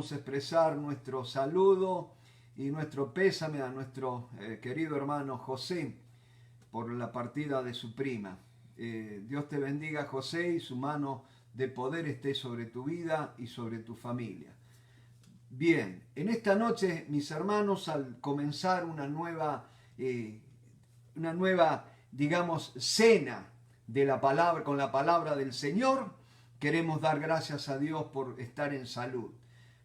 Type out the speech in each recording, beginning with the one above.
queremos expresar nuestro saludo y nuestro pésame a nuestro querido hermano José por la partida de su prima. Dios te bendiga, José, y su mano de poder esté sobre tu vida y sobre tu familia. Bien, en esta noche, mis hermanos, al comenzar una nueva, digamos, cena de la palabra, con la palabra del Señor, queremos dar gracias a Dios por estar en salud.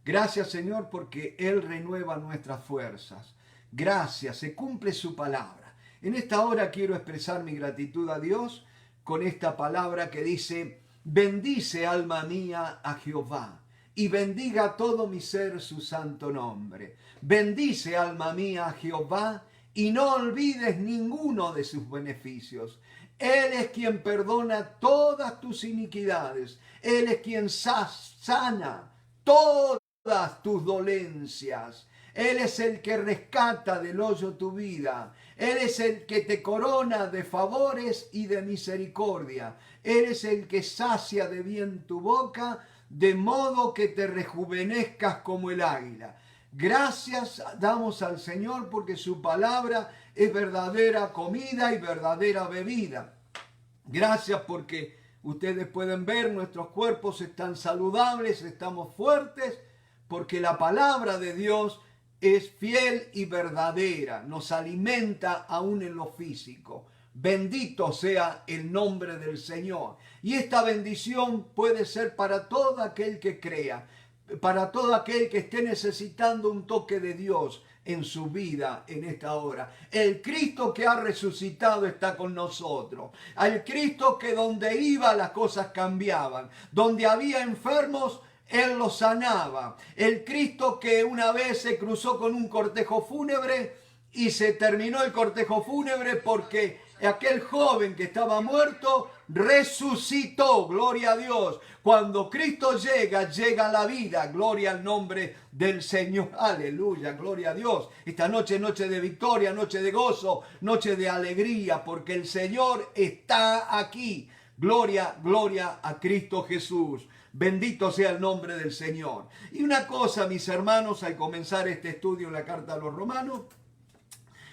Gracias, Señor, porque Él renueva nuestras fuerzas. Gracias, se cumple su palabra. En esta hora quiero expresar mi gratitud a Dios con esta palabra que dice: bendice, alma mía, a Jehová, y bendiga todo mi ser su santo nombre. Bendice, alma mía, a Jehová, y no olvides ninguno de sus beneficios. Él es quien perdona todas tus iniquidades. Él es quien sana todas tus dolencias. Él es el que rescata del hoyo tu vida. Él es el que te corona de favores y de misericordia. Él es el que sacia de bien tu boca, de modo que te rejuvenezcas como el águila. Gracias damos al Señor porque su palabra es verdadera comida y verdadera bebida. Gracias porque ustedes pueden ver, nuestros cuerpos están saludables, estamos fuertes, porque la palabra de Dios es fiel y verdadera, nos alimenta aún en lo físico. Bendito sea el nombre del Señor. Y esta bendición puede ser para todo aquel que crea, para todo aquel que esté necesitando un toque de Dios en su vida en esta hora. El Cristo que ha resucitado está con nosotros. Al Cristo que donde iba las cosas cambiaban. Donde había enfermos, Él los sanaba. El Cristo que una vez se cruzó con un cortejo fúnebre y se terminó el cortejo fúnebre porque aquel joven que estaba muerto resucitó, gloria a Dios. Cuando Cristo llega, llega la vida, gloria al nombre del Señor, aleluya, gloria a Dios. Esta noche, noche de victoria, noche de gozo, noche de alegría, porque el Señor está aquí. Gloria, gloria a Cristo Jesús. Bendito sea el nombre del Señor. Y una cosa, mis hermanos, al comenzar este estudio en la carta a los Romanos,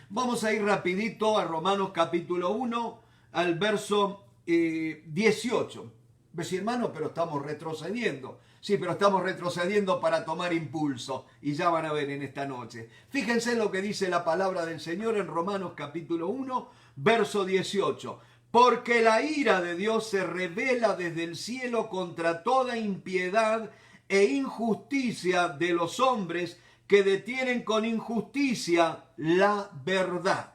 vamos a ir rapidito a Romanos capítulo 1, al verso 18. Ves, hermano, pero estamos retrocediendo. Sí, pero estamos retrocediendo para tomar impulso. Y ya van a ver en esta noche. Fíjense lo que dice la palabra del Señor en Romanos capítulo 1, verso 18. Porque la ira de Dios se revela desde el cielo contra toda impiedad e injusticia de los hombres que detienen con injusticia la verdad.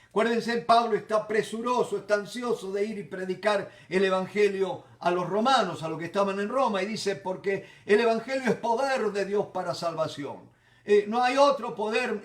Acuérdense, Pablo está presuroso, está ansioso de ir y predicar el evangelio a los romanos, a los que estaban en Roma, y dice, porque el evangelio es poder de Dios para salvación. No hay otro poder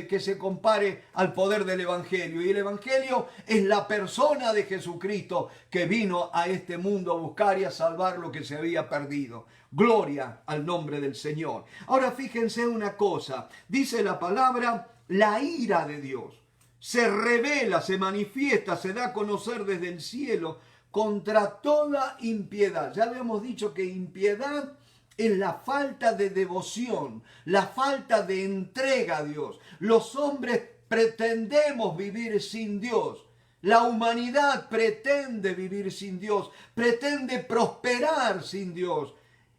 que se compare al poder del evangelio. Y el evangelio es la persona de Jesucristo que vino a este mundo a buscar y a salvar lo que se había perdido. Gloria al nombre del Señor. Ahora fíjense una cosa. Dice la palabra, la ira de Dios se revela, se manifiesta, se da a conocer desde el cielo contra toda impiedad. Ya habíamos dicho que impiedad es la falta de devoción, la falta de entrega a Dios. Los hombres pretendemos vivir sin Dios. La humanidad pretende vivir sin Dios, pretende prosperar sin Dios.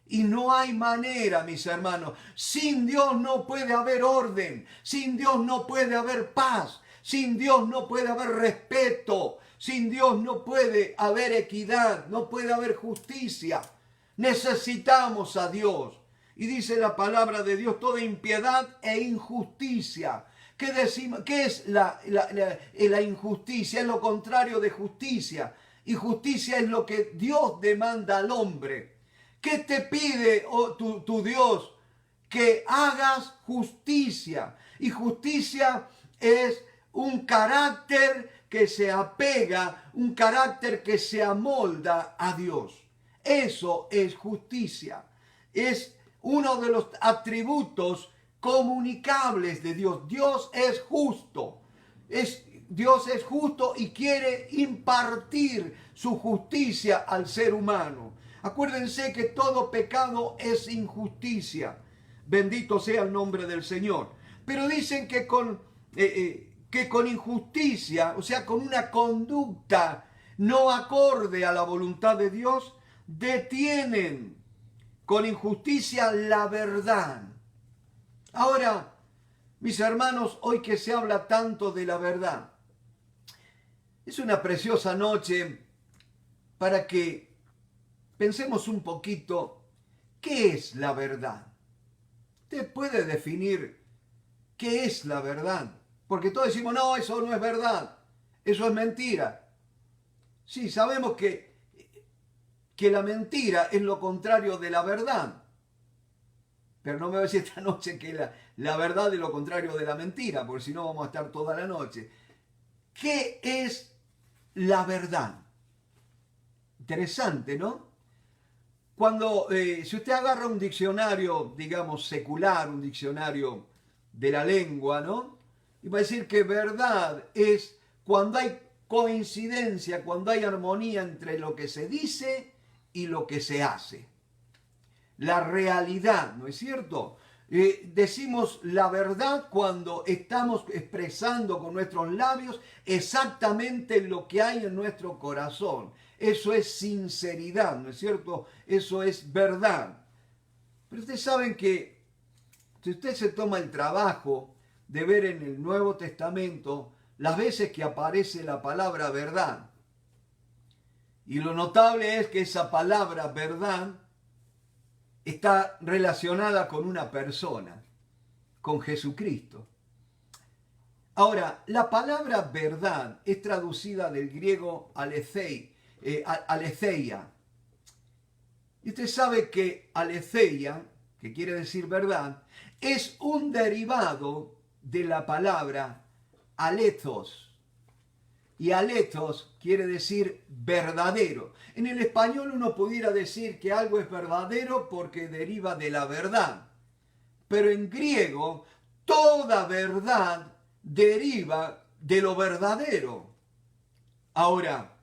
Y no hay manera, mis hermanos. Sin Dios no puede haber orden, sin Dios no puede haber paz, sin Dios no puede haber respeto, sin Dios no puede haber equidad, no puede haber justicia. Necesitamos a Dios. Y dice la palabra de Dios, toda impiedad e injusticia. ¿Qué decimos? ¿Qué es la injusticia? Es lo contrario de justicia. Y justicia es lo que Dios demanda al hombre. ¿Qué te pide tu Dios? Que hagas justicia. Y justicia es un carácter que se apega, un carácter que se amolda a Dios. Eso es justicia. Es uno de los atributos comunicables de Dios. Dios es justo. Dios es justo y quiere impartir su justicia al ser humano. Acuérdense que todo pecado es injusticia. Bendito sea el nombre del Señor. Pero dicen que con injusticia, o sea, con una conducta no acorde a la voluntad de Dios, detienen con injusticia la verdad. Ahora, mis hermanos, hoy que se habla tanto de la verdad, es una preciosa noche para que pensemos un poquito qué es la verdad. Usted puede definir qué es la verdad, porque todos decimos, no, eso no es verdad, eso es mentira. Sí, sabemos que la mentira es lo contrario de la verdad. Pero no me voy a decir esta noche que la verdad es lo contrario de la mentira, porque si no vamos a estar toda la noche. ¿Qué es la verdad? Interesante, ¿no? Cuando, si usted agarra un diccionario, digamos, secular, un diccionario de la lengua, ¿no? Y va a decir que verdad es cuando hay coincidencia, cuando hay armonía entre lo que se dice y lo que se hace. La realidad, ¿no es cierto? Decimos la verdad cuando estamos expresando con nuestros labios exactamente lo que hay en nuestro corazón. Eso es sinceridad, ¿no es cierto? Eso es verdad. Pero ustedes saben que si usted se toma el trabajo de ver en el Nuevo Testamento las veces que aparece la palabra verdad, y lo notable es que esa palabra verdad está relacionada con una persona, con Jesucristo. Ahora, la palabra verdad es traducida del griego aletheia. Y usted sabe que aletheia, que quiere decir verdad, es un derivado de la palabra alethos. Y alethos quiere decir verdadero. En el español uno pudiera decir que algo es verdadero porque deriva de la verdad. Pero en griego, toda verdad deriva de lo verdadero. Ahora,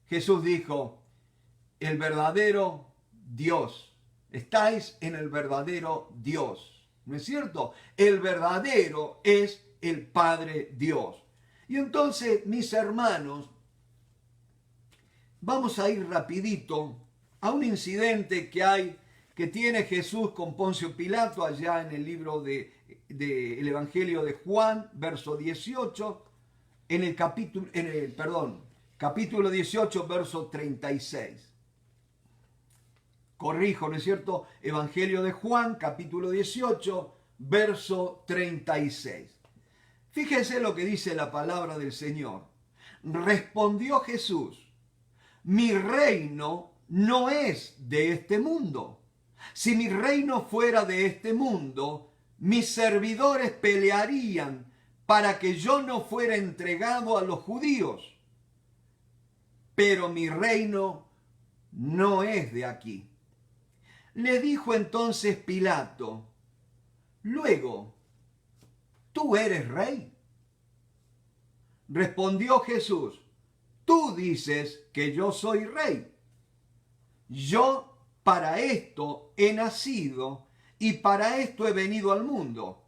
Jesús dijo, el verdadero Dios. Estáis en el verdadero Dios. ¿No es cierto? El verdadero es el Padre Dios. Y entonces, mis hermanos, vamos a ir rapidito a un incidente que tiene Jesús con Poncio Pilato allá en el libro del Evangelio de Juan, verso 18, capítulo 18, verso 36. Corrijo, ¿no es cierto? Evangelio de Juan, capítulo 18, verso 36. Fíjense lo que dice la palabra del Señor. Respondió Jesús, mi reino no es de este mundo. Si mi reino fuera de este mundo, mis servidores pelearían para que yo no fuera entregado a los judíos. Pero mi reino no es de aquí. Le dijo entonces Pilato, luego, ¿tú eres rey? Respondió Jesús, tú dices que yo soy rey. Yo para esto he nacido y para esto he venido al mundo,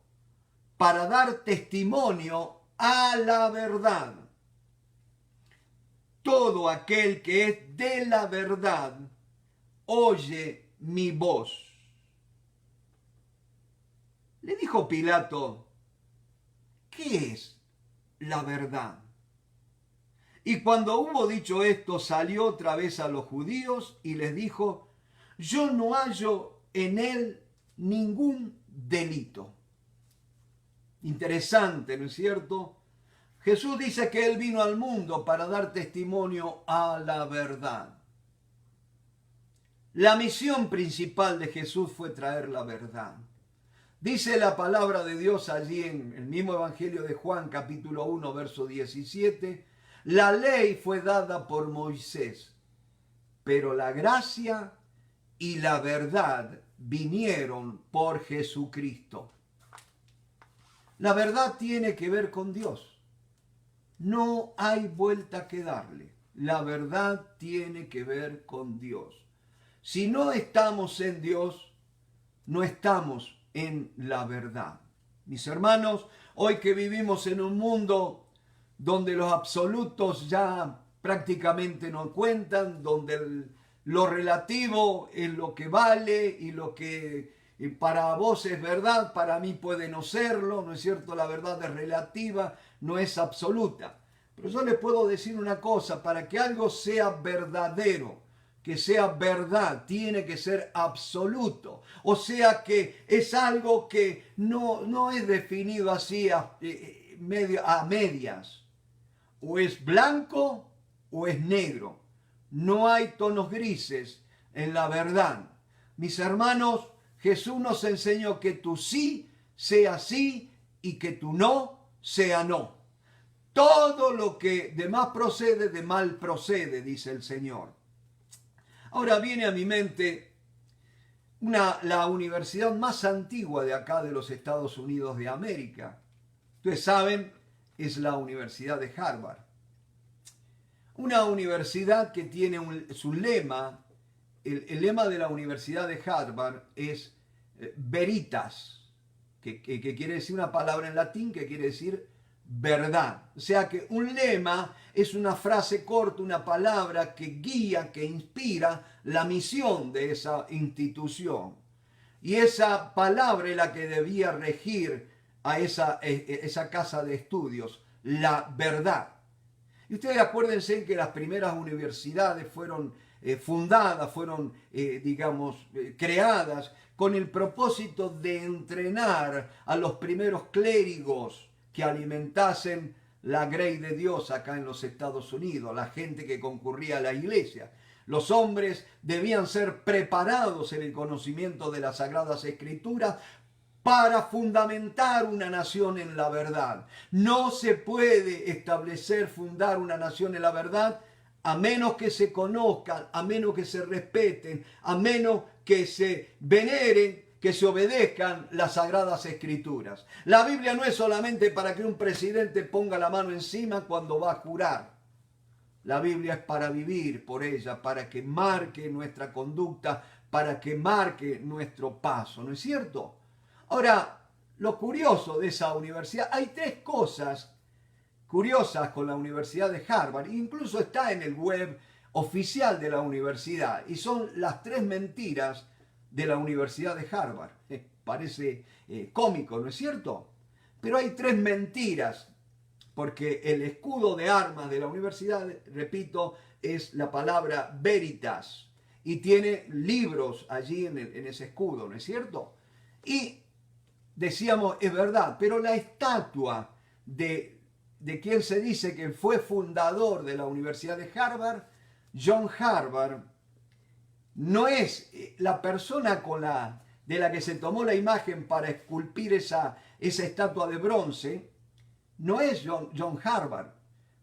para dar testimonio a la verdad. Todo aquel que es de la verdad oye mi voz. Le dijo Pilato, ¿qué es la verdad? Y cuando hubo dicho esto, salió otra vez a los judíos y les dijo, yo no hallo en él ningún delito. Interesante, ¿no es cierto? Jesús dice que él vino al mundo para dar testimonio a la verdad. La misión principal de Jesús fue traer la verdad. Dice la palabra de Dios allí en el mismo Evangelio de Juan, capítulo 1, verso 17, la ley fue dada por Moisés, pero la gracia y la verdad vinieron por Jesucristo. La verdad tiene que ver con Dios. No hay vuelta que darle. La verdad tiene que ver con Dios. Si no estamos en Dios, no estamos en la verdad. Mis hermanos, hoy que vivimos en un mundo donde los absolutos ya prácticamente no cuentan, donde lo relativo es lo que vale y lo que para vos es verdad, para mí puede no serlo, ¿no es cierto? La verdad es relativa, no es absoluta. Pero yo les puedo decir una cosa, para que algo sea verdadero, que sea verdad, tiene que ser absoluto. O sea que es algo que no es definido así a medias. O es blanco o es negro. No hay tonos grises en la verdad. Mis hermanos, Jesús nos enseñó que tu sí sea sí y que tu no sea no. Todo lo que de más procede, de mal procede, dice el Señor. Ahora viene a mi mente la universidad más antigua de acá de los Estados Unidos de América. Ustedes saben, es la Universidad de Harvard. Una universidad que tiene su lema, el lema de la Universidad de Harvard es veritas, que quiere decir una palabra en latín que quiere decir verdad. O sea que un lema es una frase corta, una palabra que guía, que inspira la misión de esa institución. Y esa palabra es la que debía regir a esa casa de estudios, la verdad. Y ustedes acuérdense que las primeras universidades fueron fundadas, fueron, creadas con el propósito de entrenar a los primeros clérigos que alimentasen la grey de Dios acá en los Estados Unidos, la gente que concurría a la iglesia. Los hombres debían ser preparados en el conocimiento de las Sagradas Escrituras para fundamentar una nación en la verdad. No se puede establecer, fundar una nación en la verdad a menos que se conozcan, a menos que se respeten, a menos que se veneren, que se obedezcan las Sagradas Escrituras. La Biblia no es solamente para que un presidente ponga la mano encima cuando va a jurar. La Biblia es para vivir por ella, para que marque nuestra conducta, para que marque nuestro paso, ¿no es cierto? Ahora, lo curioso de esa universidad, hay tres cosas curiosas con la Universidad de Harvard, incluso está en el web oficial de la universidad, y son las tres mentiras de la Universidad de Harvard. Parece cómico, ¿no es cierto? Pero hay tres mentiras, porque el escudo de armas de la universidad, repito, es la palabra veritas, y tiene libros allí en ese escudo, ¿no es cierto? Y decíamos, es verdad, pero la estatua de quien se dice que fue fundador de la Universidad de Harvard, John Harvard, no es la persona de la que se tomó la imagen para esculpir esa estatua de bronce, no es John Harvard,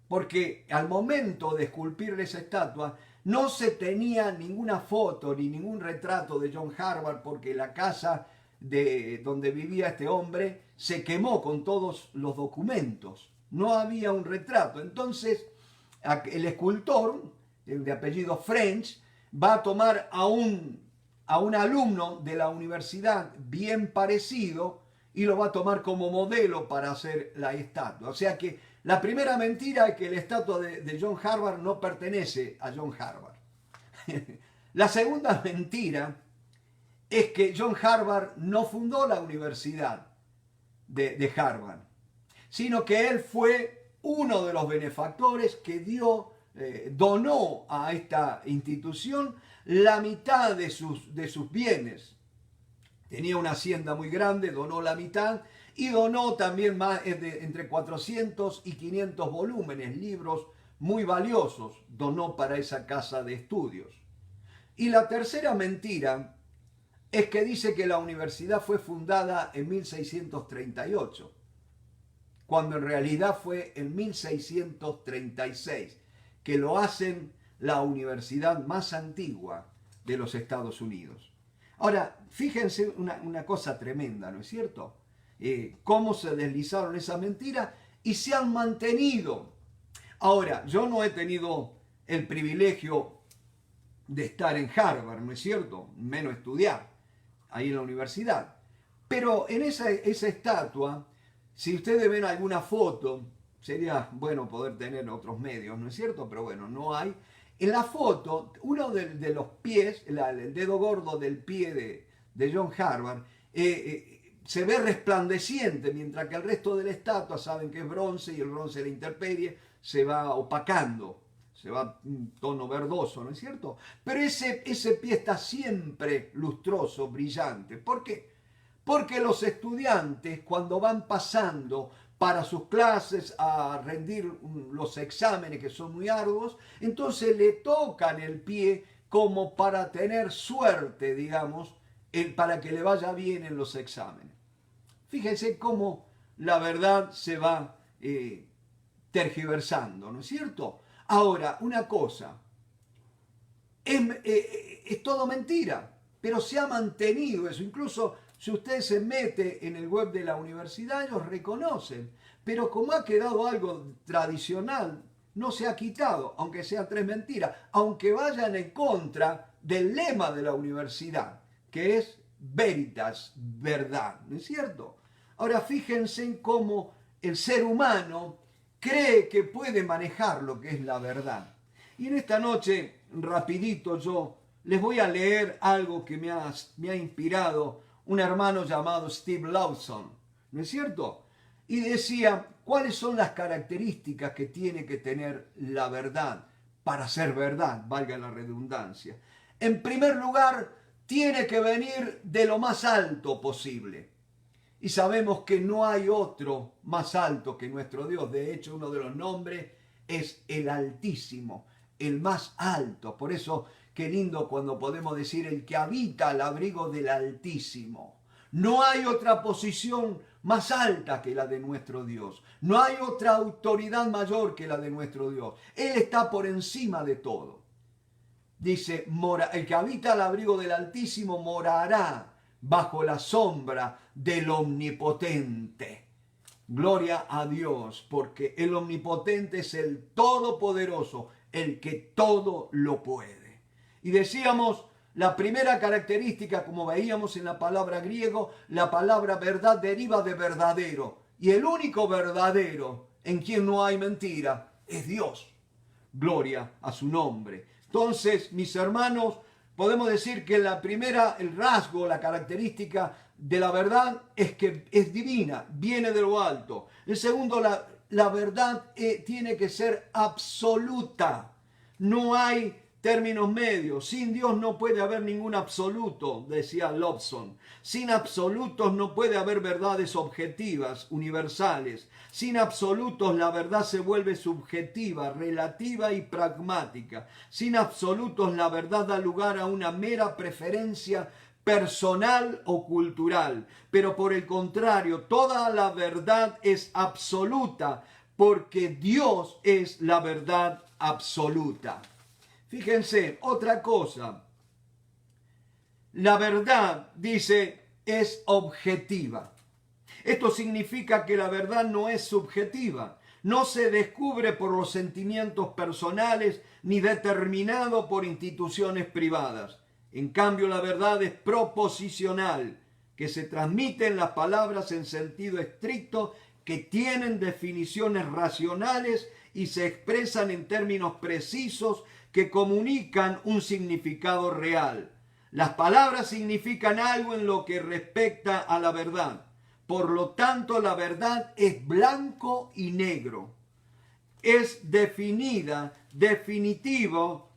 porque al momento de esculpir esa estatua no se tenía ninguna foto ni ningún retrato de John Harvard, porque la casa donde vivía este hombre se quemó con todos los documentos. No había un retrato. Entonces, el escultor, el de apellido French, va a tomar a un alumno de la universidad bien parecido y lo va a tomar como modelo para hacer la estatua. O sea que la primera mentira es que la estatua de John Harvard no pertenece a John Harvard. La segunda mentira es que John Harvard no fundó la Universidad de Harvard, sino que él fue uno de los benefactores que donó a esta institución la mitad de sus bienes. Tenía una hacienda muy grande, donó la mitad y donó también más entre 400 y 500 volúmenes, libros muy valiosos, donó para esa casa de estudios. Y la tercera mentira es que dice que la universidad fue fundada en 1638, cuando en realidad fue en 1636, que lo hacen la universidad más antigua de los Estados Unidos. Ahora, fíjense una cosa tremenda, ¿no es cierto? Cómo se deslizaron esas mentiras y se han mantenido. Ahora, yo no he tenido el privilegio de estar en Harvard, ¿no es cierto? Menos estudiar ahí en la universidad. Pero en esa estatua, si ustedes ven alguna foto, sería bueno poder tener otros medios, ¿no es cierto? Pero bueno, no hay. En la foto, uno de los pies, el dedo gordo del pie de John Harvard, se ve resplandeciente, mientras que el resto de la estatua saben que es bronce y el bronce de la intemperie se va opacando, se va un tono verdoso, ¿no es cierto? Pero ese pie está siempre lustroso, brillante. ¿Por qué? Porque los estudiantes, cuando van pasando para sus clases a rendir los exámenes que son muy arduos, entonces le tocan el pie como para tener suerte, digamos, para que le vaya bien en los exámenes. Fíjense cómo la verdad se va tergiversando, ¿no es cierto? Ahora, una cosa, es todo mentira, pero se ha mantenido eso. Incluso si usted se mete en el web de la universidad, ellos reconocen. Pero como ha quedado algo tradicional, no se ha quitado, aunque sean tres mentiras, aunque vayan en contra del lema de la universidad, que es veritas, verdad, ¿no es cierto? Ahora fíjense en cómo el ser humano cree que puede manejar lo que es la verdad. Y en esta noche, rapidito, yo les voy a leer algo que me ha inspirado un hermano llamado Steve Lawson, ¿no es cierto? Y decía, ¿cuáles son las características que tiene que tener la verdad para ser verdad, valga la redundancia? En primer lugar, tiene que venir de lo más alto posible. Y sabemos que no hay otro más alto que nuestro Dios. De hecho, uno de los nombres es el Altísimo, el más alto. Por eso, qué lindo cuando podemos decir el que habita al abrigo del Altísimo. No hay otra posición más alta que la de nuestro Dios. No hay otra autoridad mayor que la de nuestro Dios. Él está por encima de todo. Dice, el que habita al abrigo del Altísimo morará bajo la sombra del Omnipotente. Gloria a Dios, porque el Omnipotente es el Todopoderoso, el que todo lo puede. Y decíamos, la primera característica, como veíamos en la palabra griego, la palabra verdad deriva de verdadero. Y el único verdadero en quien no hay mentira es Dios. Gloria a su nombre. Entonces, mis hermanos, podemos decir que el rasgo, la característica de la verdad es que es divina, viene de lo alto. El segundo, la verdad tiene que ser absoluta. No hay términos medios. Sin Dios no puede haber ningún absoluto, decía Lobson. Sin absolutos no puede haber verdades objetivas, universales. Sin absolutos la verdad se vuelve subjetiva, relativa y pragmática. Sin absolutos la verdad da lugar a una mera preferencia personal o cultural. Pero por el contrario, toda la verdad es absoluta porque Dios es la verdad absoluta. Fíjense, otra cosa. La verdad, dice, es objetiva. Esto significa que la verdad no es subjetiva. No se descubre por los sentimientos personales ni determinado por instituciones privadas. En cambio, la verdad es proposicional, que se transmiten las palabras en sentido estricto, que tienen definiciones racionales y se expresan en términos precisos que comunican un significado real. Las palabras significan algo en lo que respecta a la verdad. Por lo tanto, la verdad es blanco y negro. Es definida, definitivo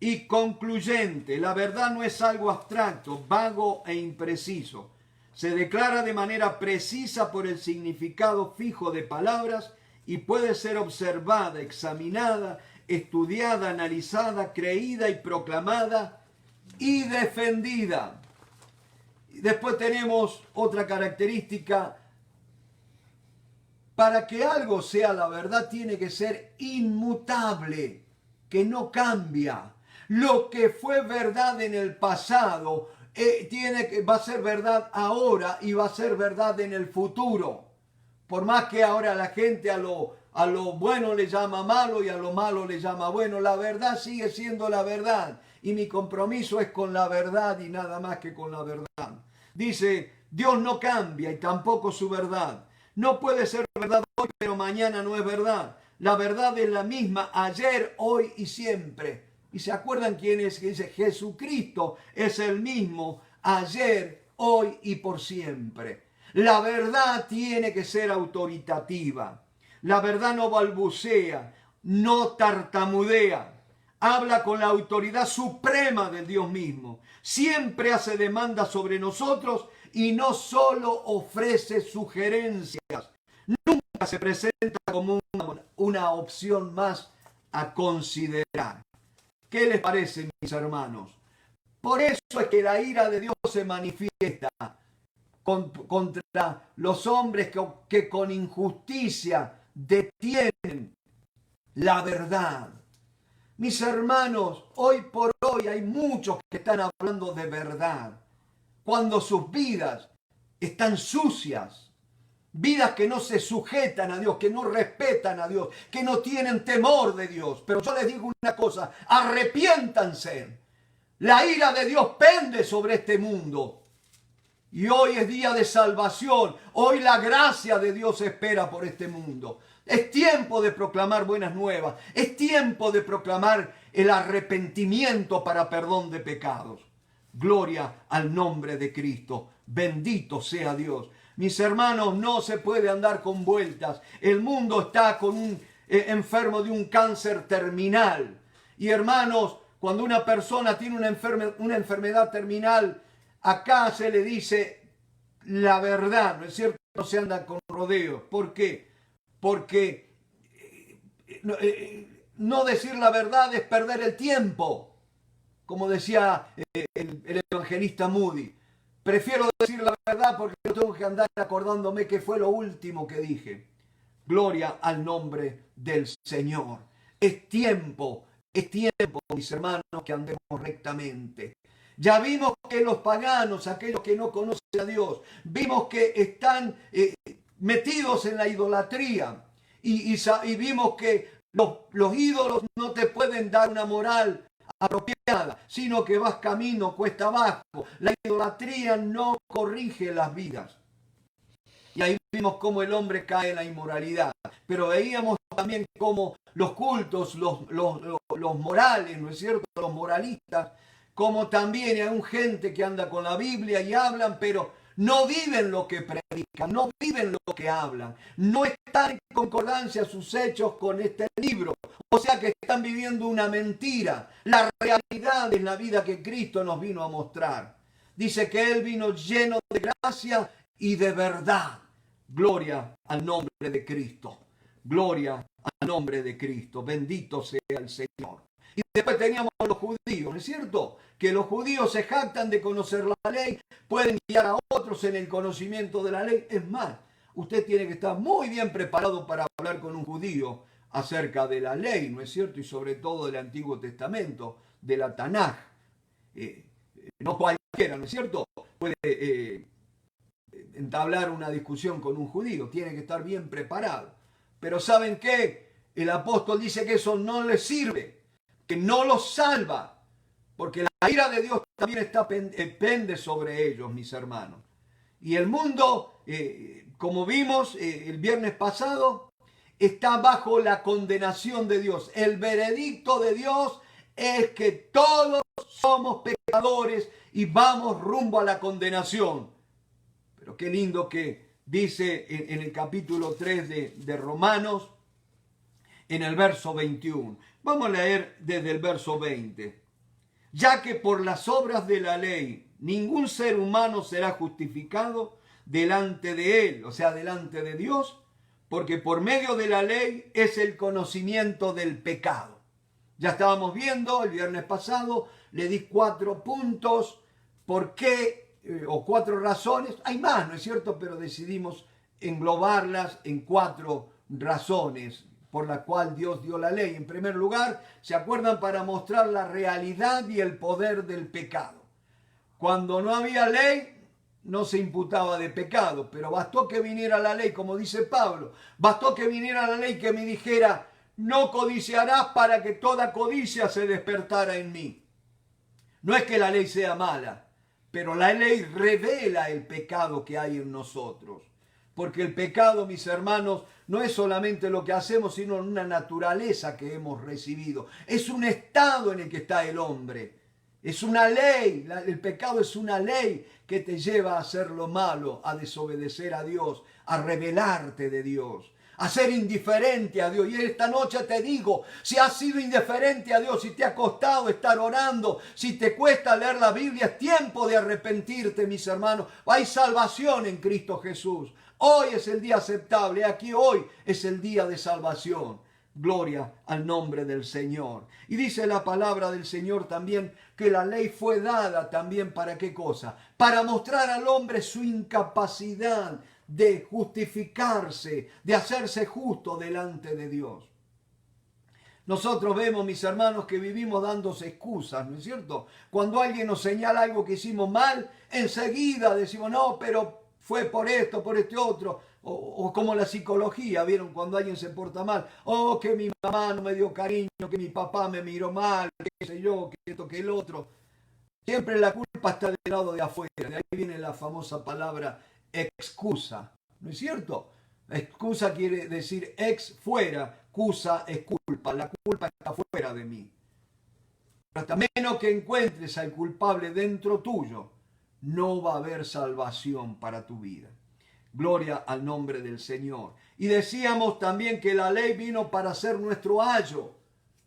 y concluyente. La verdad no es algo abstracto, vago e impreciso. Se declara de manera precisa por el significado fijo de palabras y puede ser observada, examinada, estudiada, analizada, creída y proclamada y defendida. Después tenemos otra característica. Para que algo sea la verdad tiene que ser inmutable, que no cambia. Lo que fue verdad en el pasado va a ser verdad ahora y va a ser verdad en el futuro. Por más que ahora la gente a lo bueno le llama malo y a lo malo le llama bueno, la verdad sigue siendo la verdad. y mi compromiso es con la verdad y nada más que con la verdad. Dice, Dios no cambia y tampoco su verdad. No puede ser verdad hoy, pero mañana no es verdad. La verdad es la misma ayer, hoy y siempre. ¿Y se acuerdan quién es? Que dice, Jesucristo es el mismo ayer, hoy y por siempre. La verdad tiene que ser autoritativa. La verdad no balbucea, no tartamudea. Habla con la autoridad suprema del Dios mismo. Siempre hace demandas sobre nosotros y no solo ofrece sugerencias. Nunca se presenta como una opción más a considerar. ¿Qué les parece, mis hermanos? Por eso es que la ira de Dios se manifiesta contra los hombres que con injusticia detienen la verdad. Mis hermanos, hoy por hoy hay muchos que están hablando de verdad, cuando sus vidas están sucias, vidas que no se sujetan a Dios, que no respetan a Dios, que no tienen temor de Dios. Pero yo les digo una cosa, arrepiéntanse. La ira de Dios pende sobre este mundo. Y hoy es día de salvación. Hoy la gracia de Dios espera por este mundo. Es tiempo de proclamar buenas nuevas. Es tiempo de proclamar el arrepentimiento para perdón de pecados. Gloria al nombre de Cristo. Bendito sea Dios. Mis hermanos, no se puede andar con vueltas. El mundo está con un enfermo de un cáncer terminal. Y hermanos, cuando una persona tiene una enfermedad terminal, acá se le dice la verdad, ¿no es cierto? No se anda con rodeos. ¿Por qué? Porque no decir la verdad es perder el tiempo. Como decía el evangelista Moody. Prefiero decir la verdad porque no tengo que andar acordándome qué fue lo último que dije. Gloria al nombre del Señor. Es tiempo, mis hermanos, que andemos rectamente. Ya vimos que los paganos, aquellos que no conocen a Dios, vimos que están metidos en la idolatría. Y vimos que los ídolos no te pueden dar una moral apropiada, sino que vas camino cuesta abajo. La idolatría no corrige las vidas. Y ahí vimos cómo el hombre cae en la inmoralidad. Pero veíamos también cómo los cultos, los morales, ¿no es cierto? Los moralistas, como también hay gente que anda con la Biblia y hablan, pero no viven lo que predican, no viven lo que hablan. No están en concordancia sus hechos con este libro. O sea que están viviendo una mentira. La realidad es la vida que Cristo nos vino a mostrar. Dice que Él vino lleno de gracia y de verdad. Gloria al nombre de Cristo. Gloria al nombre de Cristo. Bendito sea el Señor. Y después teníamos a los judíos, ¿no es cierto? Que los judíos se jactan de conocer la ley, pueden guiar a otros en el conocimiento de la ley. Es más, usted tiene que estar muy bien preparado para hablar con un judío acerca de la ley, ¿no es cierto? Y sobre todo del Antiguo Testamento, de la Tanaj. No cualquiera, ¿no es cierto? Puede entablar una discusión con un judío, tiene que estar bien preparado. Pero ¿saben qué? El apóstol dice que eso no les sirve, que no los salva, porque la ira de Dios también pende sobre ellos, mis hermanos. Y el mundo, como vimos el viernes pasado, está bajo la condenación de Dios. El veredicto de Dios es que todos somos pecadores y vamos rumbo a la condenación. Pero qué lindo que dice en el capítulo 3 de Romanos, en el verso 21. Vamos a leer desde el verso 20. Ya que por las obras de la ley ningún ser humano será justificado delante de él, o sea, delante de Dios, porque por medio de la ley es el conocimiento del pecado. Ya estábamos viendo el viernes pasado, le di 4 puntos, por qué, o 4 razones, hay más, ¿no es cierto? Pero decidimos englobarlas en 4 razones por la cual Dios dio la ley. En primer lugar, ¿se acuerdan? Para mostrar la realidad y el poder del pecado. Cuando no había ley, no se imputaba de pecado, pero bastó que viniera la ley, como dice Pablo, bastó que viniera la ley que me dijera, no codiciarás, para que toda codicia se despertara en mí. No es que la ley sea mala, pero la ley revela el pecado que hay en nosotros. Porque el pecado, mis hermanos, no es solamente lo que hacemos, sino una naturaleza que hemos recibido. Es un estado en el que está el hombre. Es una ley. El pecado es una ley que te lleva a hacer lo malo, a desobedecer a Dios, a rebelarte de Dios, a ser indiferente a Dios. Y esta noche te digo, si has sido indiferente a Dios, si te ha costado estar orando, si te cuesta leer la Biblia, es tiempo de arrepentirte, mis hermanos. Hay salvación en Cristo Jesús. Hoy es el día aceptable, aquí hoy es el día de salvación. Gloria al nombre del Señor. Y dice la palabra del Señor también que la ley fue dada también para ¿qué cosa? Para mostrar al hombre su incapacidad de justificarse, de hacerse justo delante de Dios. Nosotros vemos, mis hermanos, que vivimos dándose excusas, ¿no es cierto? Cuando alguien nos señala algo que hicimos mal, enseguida decimos, no, pero fue por esto, por este otro. O como la psicología, ¿vieron? Cuando alguien se porta mal. Oh, que mi mamá no me dio cariño, que mi papá me miró mal, qué sé yo, que esto, que el otro. Siempre la culpa está del lado de afuera. De ahí viene la famosa palabra excusa, ¿no es cierto? Excusa quiere decir ex fuera, cusa es culpa. La culpa está fuera de mí. Hasta menos que encuentres al culpable dentro tuyo, no va a haber salvación para tu vida. Gloria al nombre del Señor. Y decíamos también que la ley vino para ser nuestro ayo,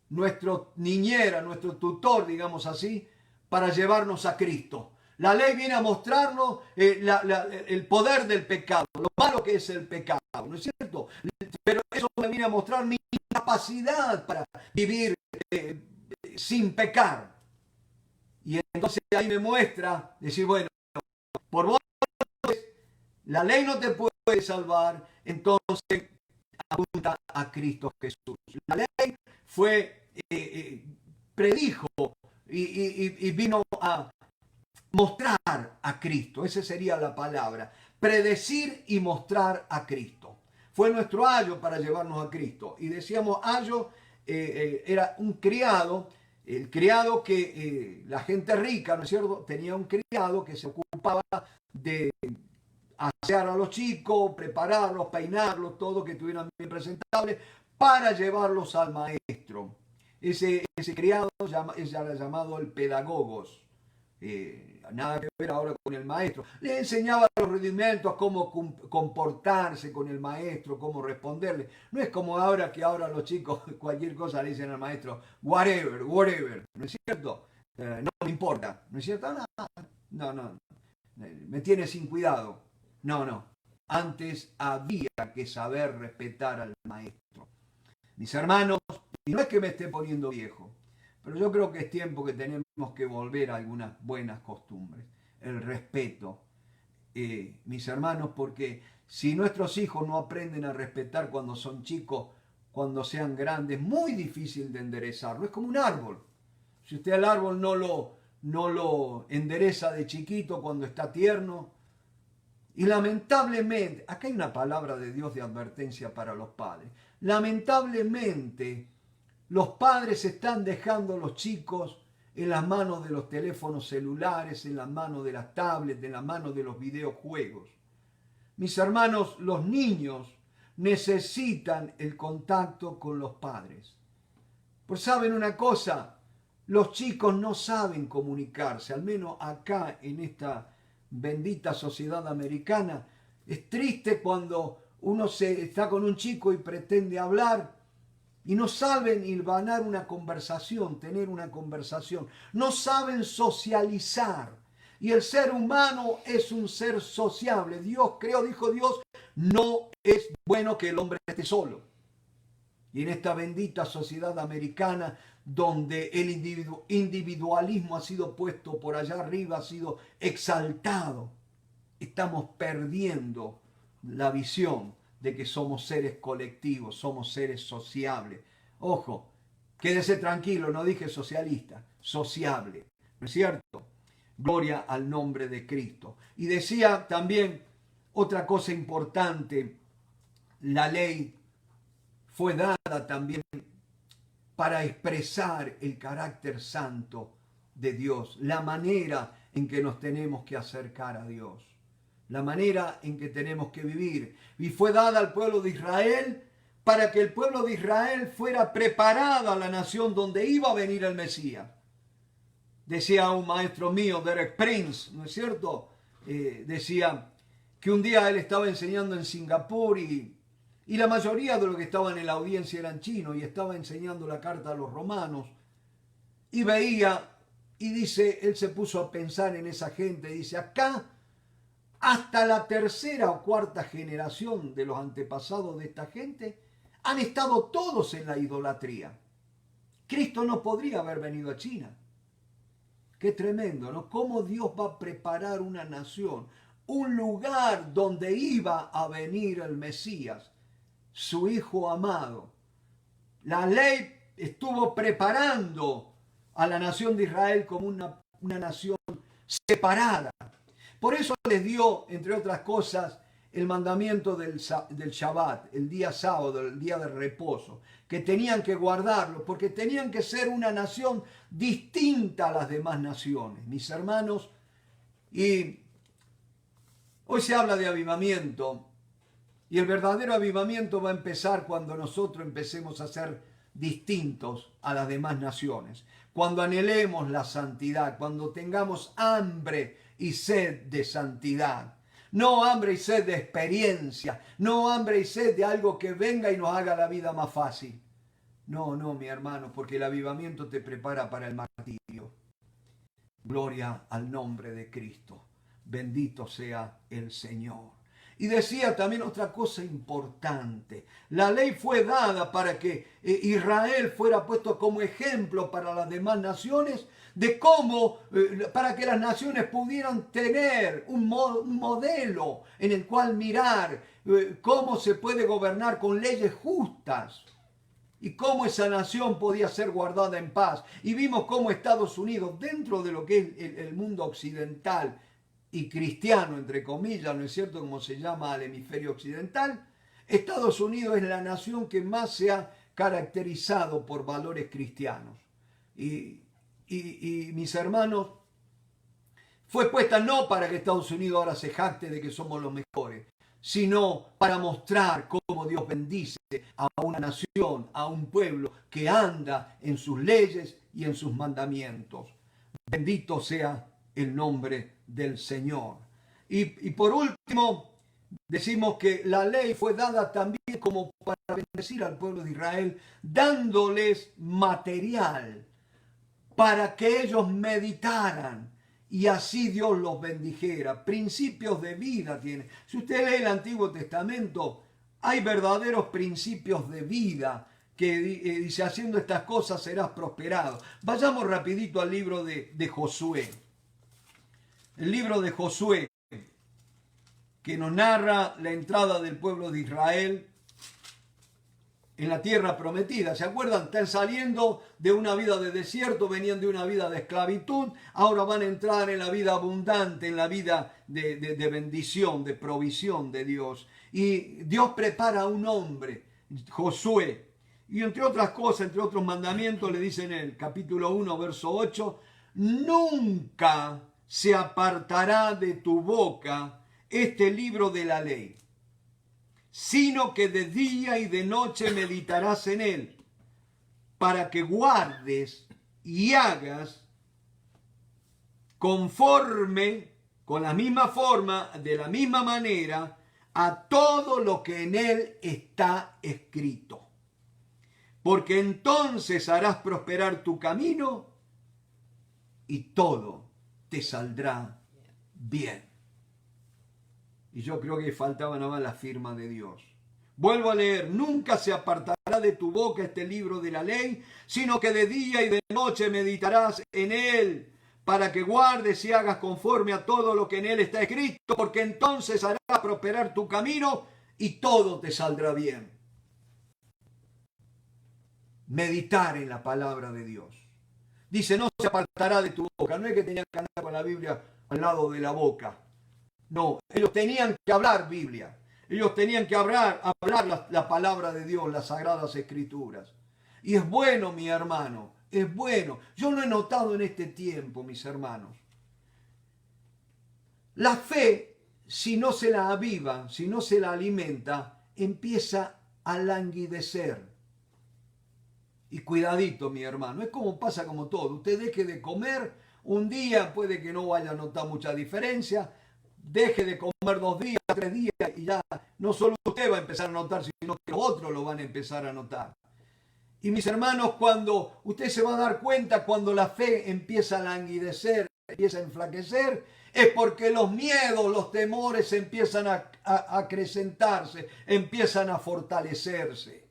nuestro niñera, nuestro tutor, digamos así, para llevarnos a Cristo. La ley viene a mostrarnos el poder del pecado, lo malo que es el pecado, ¿no es cierto? Pero eso me viene a mostrar mi incapacidad para vivir sin pecar. Y entonces ahí me muestra, decir, bueno, por vos la ley no te puede salvar, entonces apunta a Cristo Jesús. La ley fue, predijo y vino a mostrar a Cristo. Esa sería la palabra. Predecir y mostrar a Cristo. Fue nuestro ayo para llevarnos a Cristo. Y decíamos, ayo era un criado, el criado que la gente rica, ¿no es cierto? Tenía un criado que se ocupaba de asear a los chicos, prepararlos, peinarlos, todo que estuvieran bien presentables, para llevarlos al maestro. Ese criado era llamado el pedagogos. Nada que ver ahora con el maestro. Le enseñaba los rudimentos, cómo comportarse con el maestro, cómo responderle. No es como ahora que ahora los chicos cualquier cosa le dicen al maestro, whatever, whatever, ¿no es cierto? No me importa, ¿no es cierto? No, me tiene sin cuidado. No. Antes había que saber respetar al maestro. Mis hermanos, y no es que me esté poniendo viejo, pero yo creo que es tiempo que tenemos que volver a algunas buenas costumbres. El respeto, mis hermanos, porque si nuestros hijos no aprenden a respetar cuando son chicos, cuando sean grandes, muy difícil de enderezarlo. Es como un árbol. Si usted al árbol no lo endereza de chiquito cuando está tierno, y lamentablemente, acá hay una palabra de Dios de advertencia para los padres. Lamentablemente, los padres están dejando a los chicos en las manos de los teléfonos celulares, en las manos de las tablets, en las manos de los videojuegos. Mis hermanos, los niños necesitan el contacto con los padres. Pues saben una cosa, los chicos no saben comunicarse, al menos acá en esta bendita sociedad americana. Es triste cuando uno está con un chico y pretende hablar y no saben hilvanar una conversación, tener una conversación. No saben socializar. Y el ser humano es un ser sociable. Dios creó, dijo Dios, no es bueno que el hombre esté solo. Y en esta bendita sociedad americana, donde el individualismo ha sido puesto por allá arriba, ha sido exaltado, estamos perdiendo la visión de que somos seres colectivos, somos seres sociables. Ojo, quédese tranquilo, no dije socialista, sociable, ¿no es cierto? Gloria al nombre de Cristo. Y decía también otra cosa importante, la ley fue dada también para expresar el carácter santo de Dios, la manera en que nos tenemos que acercar a Dios, la manera en que tenemos que vivir. Y fue dada al pueblo de Israel para que el pueblo de Israel fuera preparada a la nación donde iba a venir el Mesías. Decía un maestro mío, Derek Prince, ¿no es cierto? Decía que un día él estaba enseñando en Singapur y la mayoría de los que estaban en la audiencia eran chinos y estaba enseñando la carta a los romanos y veía, y dice, él se puso a pensar en esa gente, dice, acá hasta la tercera o cuarta generación de los antepasados de esta gente han estado todos en la idolatría. Cristo no podría haber venido a China. Qué tremendo, ¿no? Cómo Dios va a preparar una nación, un lugar donde iba a venir el Mesías, su Hijo amado. La ley estuvo preparando a la nación de Israel como una nación separada. Por eso les dio, entre otras cosas, el mandamiento del Shabbat, el día sábado, el día de reposo, que tenían que guardarlo, porque tenían que ser una nación distinta a las demás naciones. Mis hermanos, y hoy se habla de avivamiento, y el verdadero avivamiento va a empezar cuando nosotros empecemos a ser distintos a las demás naciones, cuando anhelemos la santidad, cuando tengamos hambre y sed de santidad. No hambre y sed de experiencia, no hambre y sed de algo que venga y nos haga la vida más fácil. No, mi hermano, porque el avivamiento te prepara para el martirio. Gloria al nombre de Cristo. Bendito sea el Señor. Y decía también otra cosa importante. La ley fue dada para que Israel fuera puesto como ejemplo para las demás naciones de cómo, para que las naciones pudieran tener un modelo en el cual mirar cómo se puede gobernar con leyes justas y cómo esa nación podía ser guardada en paz. Y vimos cómo Estados Unidos, dentro de lo que es el mundo occidental y cristiano, entre comillas, ¿no es cierto?, como se llama al hemisferio occidental, Estados Unidos es la nación que más se ha caracterizado por valores cristianos. Y mis hermanos, fue puesta no para que Estados Unidos ahora se jacte de que somos los mejores, sino para mostrar cómo Dios bendice a una nación, a un pueblo que anda en sus leyes y en sus mandamientos. Bendito sea el nombre del Señor. Y por último, decimos que la ley fue dada también como para bendecir al pueblo de Israel, dándoles material para que ellos meditaran y así Dios los bendijera. Principios de vida tiene. Si usted lee el Antiguo Testamento, hay verdaderos principios de vida que dice, haciendo estas cosas serás prosperado. Vayamos rapidito al libro de Josué. El libro de Josué, que nos narra la entrada del pueblo de Israel en la tierra prometida. ¿Se acuerdan? Están saliendo de una vida de desierto, venían de una vida de esclavitud, ahora van a entrar en la vida abundante, en la vida de bendición, de provisión de Dios. Y Dios prepara a un hombre, Josué, y entre otras cosas, entre otros mandamientos, le dice en el capítulo 1, verso 8, nunca se apartará de tu boca este libro de la ley, sino que de día y de noche meditarás en él, para que guardes y hagas conforme, con la misma forma, de la misma manera, a todo lo que en él está escrito. Porque entonces harás prosperar tu camino y todo te saldrá bien. Y yo creo que faltaba nada más la firma de Dios. Vuelvo a leer, nunca se apartará de tu boca este libro de la ley, sino que de día y de noche meditarás en él, para que guardes y hagas conforme a todo lo que en él está escrito, porque entonces hará prosperar tu camino y todo te saldrá bien. Meditar en la palabra de Dios. Dice, no se apartará de tu boca. No es que tenían que andar con la Biblia al lado de la boca. No, ellos tenían que hablar Biblia. Ellos tenían que hablar la palabra de Dios, las sagradas escrituras. Y es bueno, mi hermano, es bueno. Yo lo he notado en este tiempo, mis hermanos. La fe, si no se la aviva, si no se la alimenta, empieza a languidecer. Y cuidadito, mi hermano, es como pasa como todo. Usted deje de comer un día, puede que no vaya a notar mucha diferencia. Deje de comer 2 días, 3 días y ya no solo usted va a empezar a notar, sino que los otros lo van a empezar a notar. Y mis hermanos, cuando usted se va a dar cuenta, cuando la fe empieza a languidecer, empieza a enflaquecer, es porque los miedos, los temores empiezan a acrecentarse, empiezan a fortalecerse.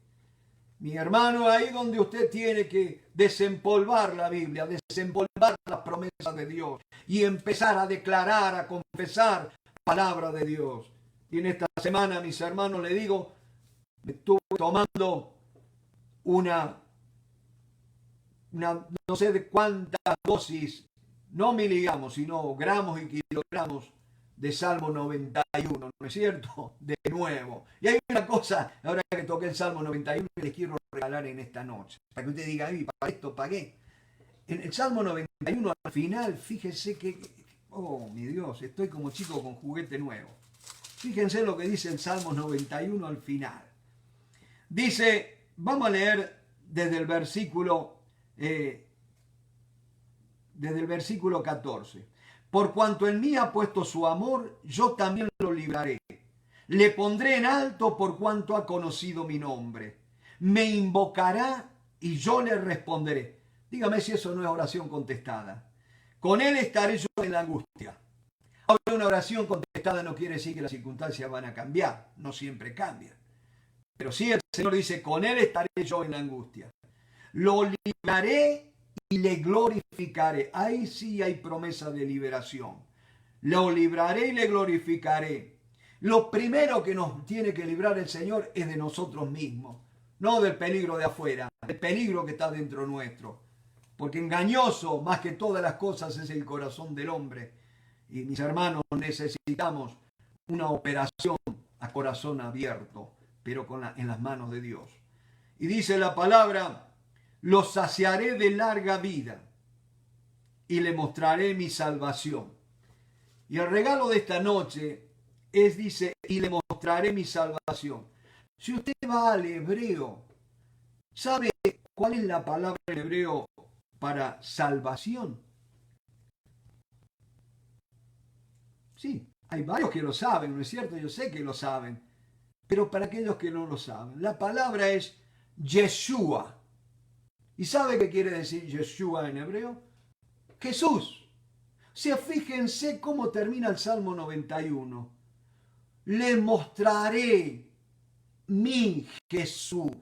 Mi hermano, ahí donde usted tiene que desempolvar la Biblia, desempolvar las promesas de Dios y empezar a declarar, a confesar palabra de Dios. Y en esta semana, mis hermanos, le digo, me estuve tomando una no sé de cuántas dosis, no miligramos, sino gramos y kilogramos de Salmo 91, ¿no es cierto? De nuevo. Y hay una cosa, ahora que toqué el Salmo 91, que les quiero regalar en esta noche, para que usted diga, para esto pagué. En el Salmo 91, al final, fíjese que, oh mi Dios, estoy como chico con juguete nuevo. Fíjense lo que dice el Salmo 91 al final. Dice, vamos a leer desde el versículo 14. Por cuanto en mí ha puesto su amor, yo también lo libraré. Le pondré en alto por cuanto ha conocido mi nombre. Me invocará y yo le responderé. Dígame si eso no es oración contestada. Con él estaré yo en la angustia. Ahora, una oración contestada no quiere decir que las circunstancias van a cambiar. No siempre cambian. Pero sí el Señor dice, con él estaré yo en la angustia. Lo libraré y le glorificaré. Ahí sí hay promesa de liberación. Lo libraré y le glorificaré. Lo primero que nos tiene que librar el Señor es de nosotros mismos. No del peligro de afuera, del peligro que está dentro nuestro. Porque engañoso, más que todas las cosas, es el corazón del hombre. Y mis hermanos, necesitamos una operación a corazón abierto, pero en las manos de Dios. Y dice la palabra, los saciaré de larga vida y le mostraré mi salvación. Y el regalo de esta noche es, dice, y le mostraré mi salvación. Si usted va al hebreo, ¿sabe cuál es la palabra en hebreo para salvación? Sí, hay varios que lo saben, ¿no es cierto? Yo sé que lo saben. Pero para aquellos que no lo saben, la palabra es Yeshua. ¿Y sabe qué quiere decir Yeshua en hebreo? Jesús. O sea, fíjense cómo termina el Salmo 91. Le mostraré mi Jesús.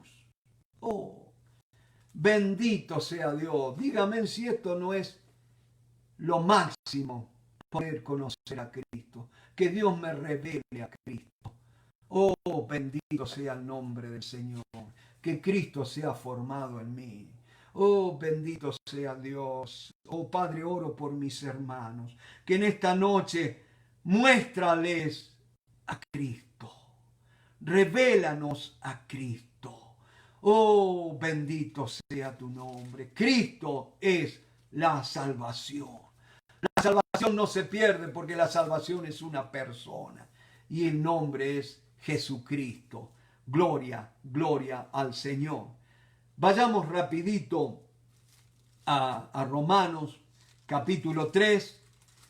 Oh, bendito sea Dios. Dígame si esto no es lo máximo, poder conocer a Cristo. Que Dios me revele a Cristo. Oh, bendito sea el nombre del Señor. Que Cristo sea formado en mí. Oh, bendito sea Dios. Oh, Padre, oro por mis hermanos. Que en esta noche muéstrales a Cristo. Revélanos a Cristo. Oh, bendito sea tu nombre. Cristo es la salvación. La salvación no se pierde porque la salvación es una persona. Y el nombre es Jesucristo. Gloria, gloria al Señor. Vayamos rapidito a Romanos capítulo 3,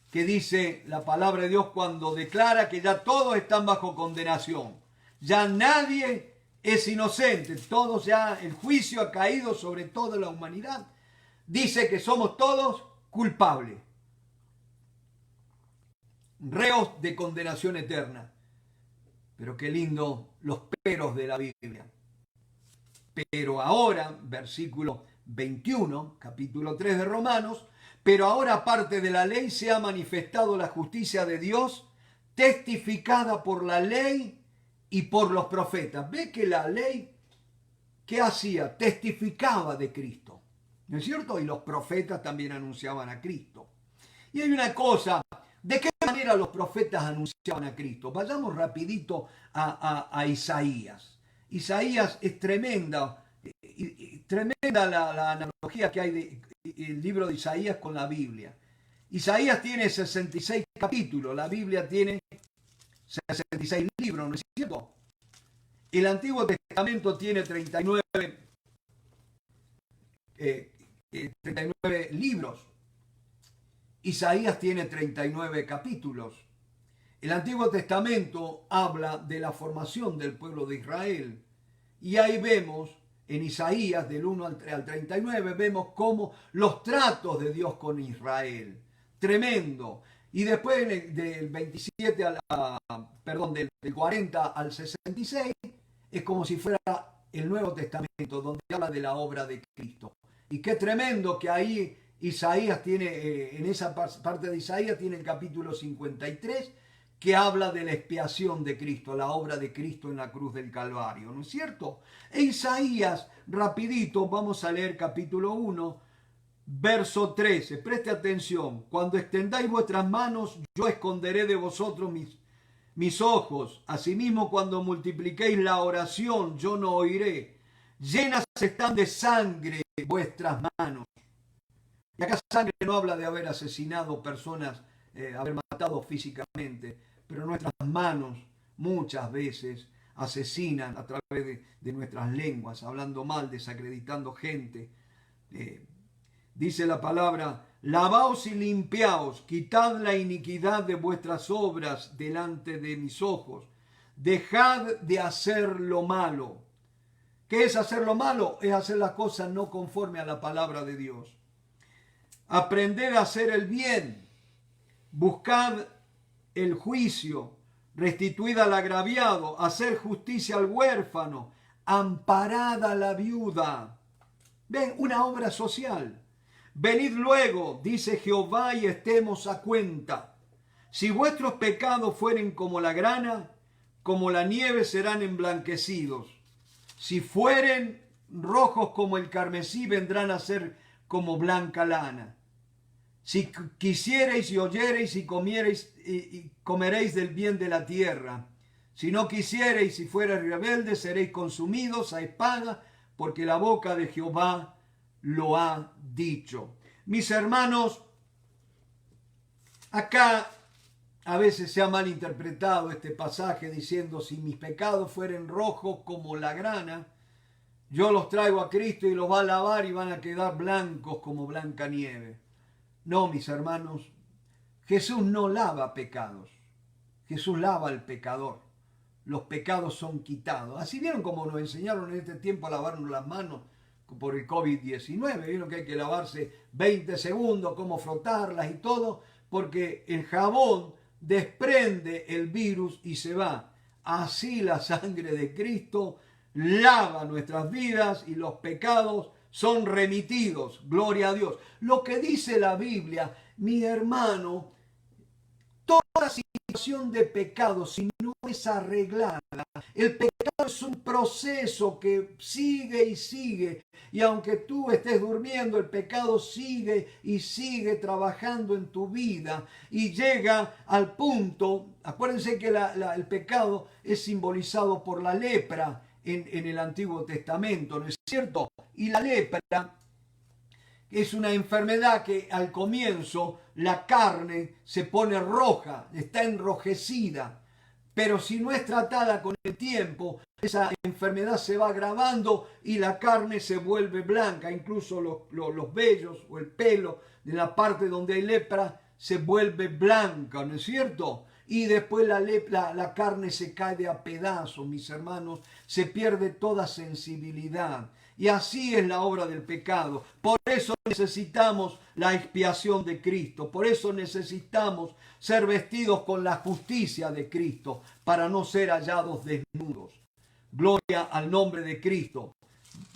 que dice la palabra de Dios cuando declara que ya todos están bajo condenación. Ya nadie es inocente. Todos ya, el juicio ha caído sobre toda la humanidad. Dice que somos todos culpables. Reos de condenación eterna. Pero qué lindo los peros de la Biblia. Pero ahora, versículo 21, capítulo 3 de Romanos, pero ahora aparte de la ley se ha manifestado la justicia de Dios, testificada por la ley y por los profetas. Ve que la ley, ¿qué hacía? Testificaba de Cristo, ¿no es cierto? Y los profetas también anunciaban a Cristo. Y hay una cosa, ¿de qué manera los profetas anunciaban a Cristo? Vayamos rapidito a Isaías. Isaías es tremenda, tremenda la analogía que hay del libro de Isaías con la Biblia. Isaías tiene 66 capítulos, la Biblia tiene 66 libros, ¿no es cierto? El Antiguo Testamento tiene 39 libros. Isaías tiene 39 capítulos. El Antiguo Testamento habla de la formación del pueblo de Israel. Y ahí vemos, en Isaías, del 1 al 39, vemos cómo los tratos de Dios con Israel. Tremendo. Y después del 27 del 40 al 66, es como si fuera el Nuevo Testamento, donde habla de la obra de Cristo. Y qué tremendo que ahí Isaías tiene, en esa parte de Isaías tiene el capítulo 53, que habla de la expiación de Cristo, la obra de Cristo en la cruz del Calvario, ¿no es cierto? E Isaías, rapidito, vamos a leer capítulo 1, verso 13. Preste atención. Cuando extendáis vuestras manos, yo esconderé de vosotros mis ojos. Asimismo, cuando multipliquéis la oración, yo no oiré. Llenas están de sangre vuestras manos. Y acá sangre no habla de haber asesinado personas, haber matado físicamente, pero nuestras manos muchas veces asesinan a través de nuestras lenguas, hablando mal, desacreditando gente. Dice la palabra, lavaos y limpiaos, quitad la iniquidad de vuestras obras delante de mis ojos, dejad de hacer lo malo. ¿Qué es hacer lo malo? Es hacer las cosas no conforme a la palabra de Dios. Aprended a hacer el bien, buscad el juicio, restituid al agraviado, hacer justicia al huérfano, amparad a la viuda. Ven, una obra social. Venid luego, dice Jehová, y estemos a cuenta. Si vuestros pecados fueren como la grana, como la nieve serán emblanquecidos. Si fueren rojos como el carmesí, vendrán a ser como blanca lana. Si quisiereis y oyereis y comiereis y comeréis del bien de la tierra. Si no quisiereis y fuereis rebeldes, seréis consumidos a espada, porque la boca de Jehová lo ha dicho. Mis hermanos, acá a veces se ha malinterpretado este pasaje diciendo, si mis pecados fueren rojos como la grana, yo los traigo a Cristo y los va a lavar y van a quedar blancos como blanca nieve. No, mis hermanos, Jesús no lava pecados. Jesús lava al pecador. Los pecados son quitados. Así vieron como nos enseñaron en este tiempo a lavarnos las manos por el COVID-19. Vieron que hay que lavarse 20 segundos, cómo frotarlas y todo, porque el jabón desprende el virus y se va. Así la sangre de Cristo lava nuestras vidas y los pecados son remitidos. Gloria a Dios. Lo que dice la Biblia, mi hermano, toda situación de pecado, si no es arreglada, el pecado es un proceso que sigue y sigue. Y aunque tú estés durmiendo, el pecado sigue y sigue trabajando en tu vida. Y llega al punto, acuérdense que el pecado es simbolizado por la lepra en el Antiguo Testamento, ¿no es cierto? Y la lepra es una enfermedad que al comienzo la carne se pone roja, está enrojecida, pero si no es tratada con el tiempo, esa enfermedad se va agravando y la carne se vuelve blanca, incluso los vellos o el pelo de la parte donde hay lepra se vuelve blanca, ¿no es cierto? Y después la carne se cae de a pedazos, mis hermanos, se pierde toda sensibilidad. Y así es la obra del pecado. Por eso necesitamos la expiación de Cristo. Por eso necesitamos ser vestidos con la justicia de Cristo para no ser hallados desnudos. Gloria al nombre de Cristo.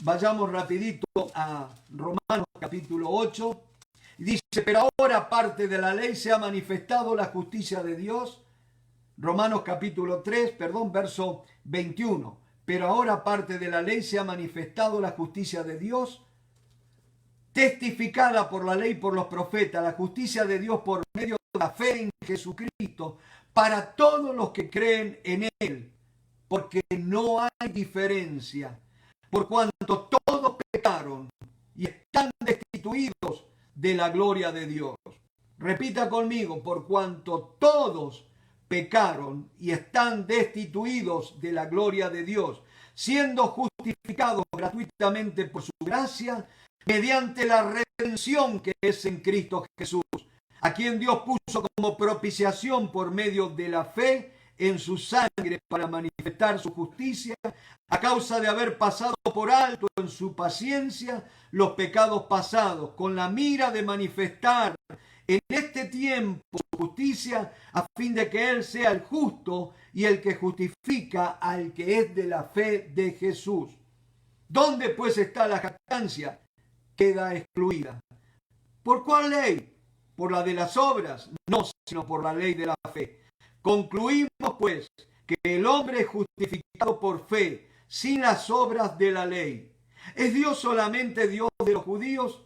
Vayamos rapidito a Romanos capítulo 8. Dice, pero ahora aparte de la ley se ha manifestado la justicia de Dios. Romanos capítulo 3, verso 21. Pero ahora aparte de la ley se ha manifestado la justicia de Dios, testificada por la ley y por los profetas, la justicia de Dios por medio de la fe en Jesucristo, para todos los que creen en Él, porque no hay diferencia, por cuanto todos pecaron y están destituidos de la gloria de Dios. Repita conmigo, por cuanto todos pecaron y están destituidos de la gloria de Dios, siendo justificados gratuitamente por su gracia, mediante la redención que es en Cristo Jesús, a quien Dios puso como propiciación por medio de la fe en su sangre para manifestar su justicia, a causa de haber pasado por alto en su paciencia los pecados pasados, con la mira de manifestar en este tiempo su justicia, a fin de que Él sea el justo y el que justifica al que es de la fe de Jesús. ¿Dónde pues está la jactancia? Queda excluida. ¿Por cuál ley? ¿Por la de las obras? No, sino por la ley de la fe. Concluimos pues que el hombre es justificado por fe, sin las obras de la ley. ¿Es Dios solamente Dios de los judíos?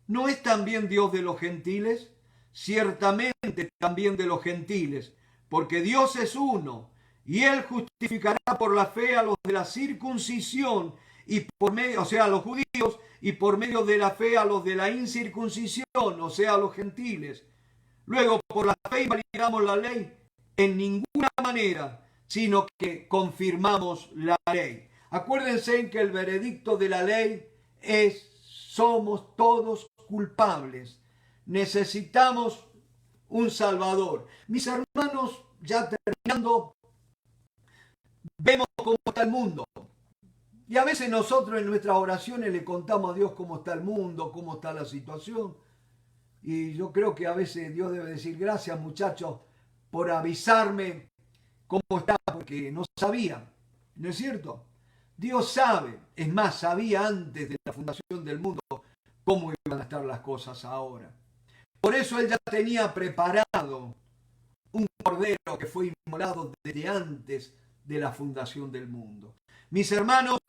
¿No es también Dios de los gentiles? Ciertamente también de los gentiles, porque Dios es uno, y Él justificará por la fe a los de la circuncisión, y por medio, o sea, a los judíos, y por medio de la fe a los de la incircuncisión, o sea, a los gentiles. Luego, por la fe invalidamos la ley en ninguna manera, sino que confirmamos la ley. Acuérdense en que el veredicto de la ley es: somos todos culpables. Necesitamos un Salvador. Mis hermanos, ya terminando, vemos cómo está el mundo. Y a veces nosotros en nuestras oraciones le contamos a Dios cómo está el mundo, cómo está la situación. Y yo creo que a veces Dios debe decir: gracias, muchachos, por avisarme cómo está, porque no sabía. ¿No es cierto? Dios sabe, es más, sabía antes de la fundación del mundo cómo iban a estar las cosas ahora. Por eso Él ya tenía preparado un cordero que fue inmolado desde antes de la fundación del mundo. Mis hermanos,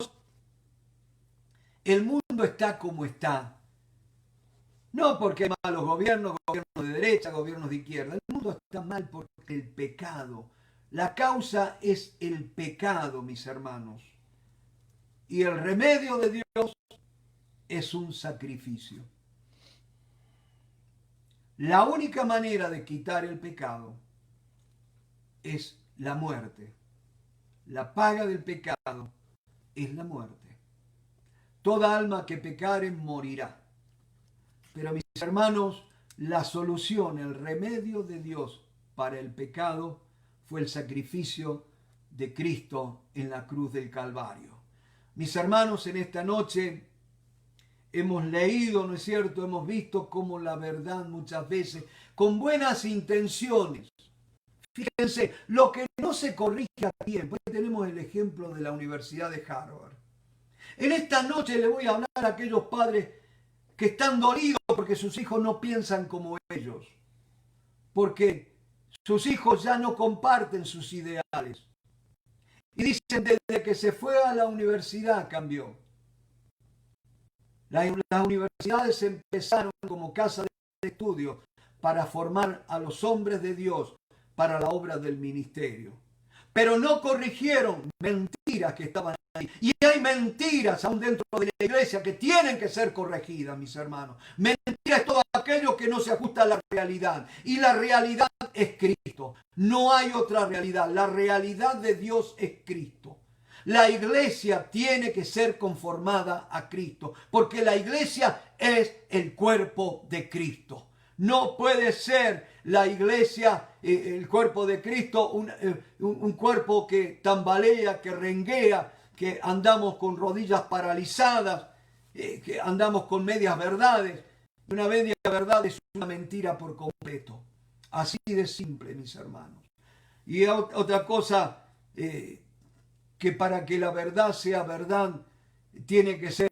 el mundo está como está. No porque hay malos gobiernos, gobiernos de derecha, gobiernos de izquierda. El mundo está mal porque el pecado. La causa es el pecado, mis hermanos. Y el remedio de Dios es un sacrificio. La única manera de quitar el pecado es la muerte. La paga del pecado es la muerte. Toda alma que pecare morirá. Pero mis hermanos, la solución, el remedio de Dios para el pecado fue el sacrificio de Cristo en la cruz del Calvario. Mis hermanos, en esta noche hemos leído, ¿no es cierto? Hemos visto cómo la verdad muchas veces, con buenas intenciones, fíjense, lo que no se corrige a tiempo. Tenemos el ejemplo de la Universidad de Harvard. En esta noche le voy a hablar a aquellos padres que están dolidos porque sus hijos no piensan como ellos, porque sus hijos ya no comparten sus ideales. Y dicen, desde que se fue a la universidad cambió. Las universidades empezaron como casa de estudio para formar a los hombres de Dios para la obra del ministerio. Pero no corrigieron mentiras que estaban ahí. Y hay mentiras aún dentro de la iglesia que tienen que ser corregidas, mis hermanos. Mentira es todo aquello que no se ajusta a la realidad. Y la realidad es Cristo. No hay otra realidad. La realidad de Dios es Cristo. La iglesia tiene que ser conformada a Cristo, porque la iglesia es el cuerpo de Cristo. No puede ser la iglesia, el cuerpo de Cristo, un cuerpo que tambalea, que renguea, que andamos con rodillas paralizadas, que andamos con medias verdades. Una media verdad es una mentira por completo. Así de simple, mis hermanos. Y otra cosa, que para que la verdad sea verdad, tiene que ser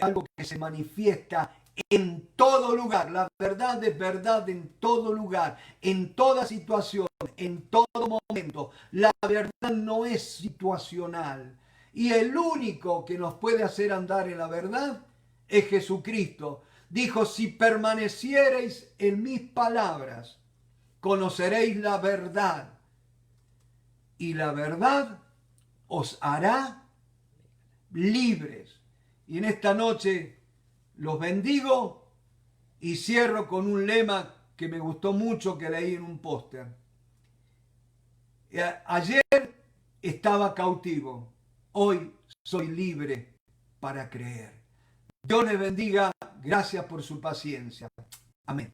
algo que se manifiesta en todo lugar. La verdad es verdad en todo lugar, en toda situación, en todo momento. La verdad no es situacional. Y el único que nos puede hacer andar en la verdad es Jesucristo. Dijo: si permaneciereis en mis palabras, conoceréis la verdad. Y la verdad os hará libres. Y en esta noche los bendigo y cierro con un lema que me gustó mucho, que leí en un póster. Ayer estaba cautivo, hoy soy libre para creer. Dios les bendiga, gracias por su paciencia. Amén.